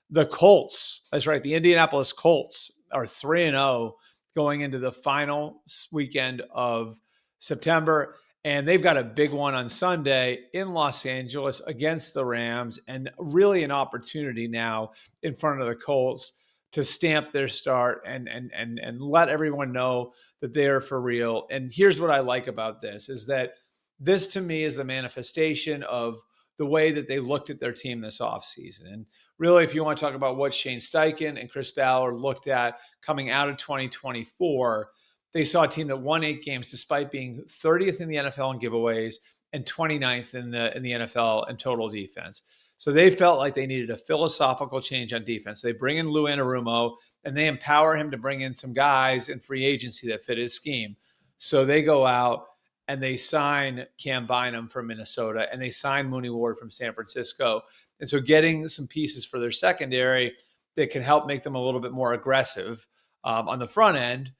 The Colts, that's right, the Indianapolis Colts are 3-0 going into the final weekend of September. And they've got a big one on Sunday in Los Angeles against the Rams, and really an opportunity now in front of the Colts to stamp their start and let everyone know that they are for real. And here's what I like about this is that this to me is the manifestation of the way that they looked at their team this offseason. And really, if you want to talk about what Shane Steichen and Chris Ballard looked at coming out of 2024, they saw a team that won 8 games despite being 30th in the NFL in giveaways and 29th in the NFL in total defense. So they felt like they needed a philosophical change on defense. They bring in Lou Anarumo and they empower him to bring in some guys in free agency that fit his scheme. So they go out and they sign Cam Bynum from Minnesota and they sign Mooney Ward from San Francisco. And so getting some pieces for their secondary that can help make them a little bit more aggressive on the front end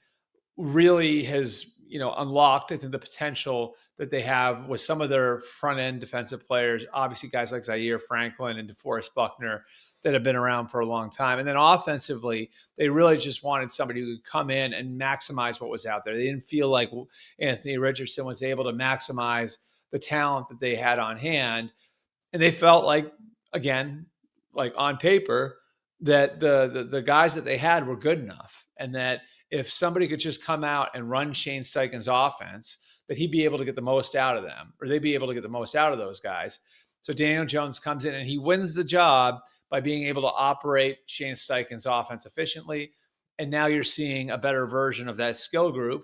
really has, unlocked, I think, the potential that they have with some of their front end defensive players. Obviously, guys like Zaire Franklin and DeForest Buckner that have been around for a long time. And then offensively, they really just wanted somebody who could come in and maximize what was out there. They didn't feel like Anthony Richardson was able to maximize the talent that they had on hand. And they felt like, again, like on paper, that the guys that they had were good enough, and that if somebody could just come out and run Shane Steichen's offense, that he'd be able to get the most out of them, or they'd be able to get the most out of those guys. So Daniel Jones comes in and he wins the job by being able to operate Shane Steichen's offense efficiently. And now you're seeing a better version of that skill group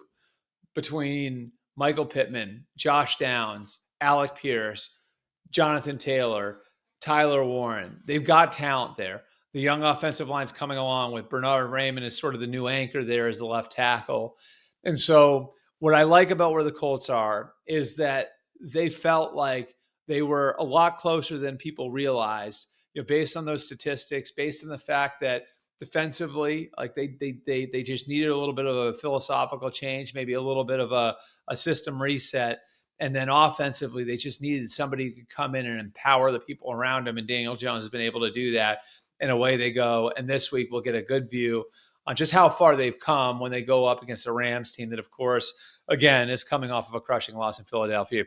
between Michael Pittman, Josh Downs, Alec Pierce, Jonathan Taylor, Tyler Warren. They've got talent there. The young offensive line's coming along with Bernard Raymond as sort of the new anchor there as the left tackle. And so what I like about where the Colts are is that they felt like they were a lot closer than people realized, based on those statistics, based on the fact that defensively, like they just needed a little bit of a philosophical change, maybe a little bit of a system reset. And then offensively, they just needed somebody who could come in and empower the people around them. And Daniel Jones has been able to do that. And away they go. And this week we'll get a good view on just how far they've come when they go up against a Rams team that, of course, again, is coming off of a crushing loss in Philadelphia.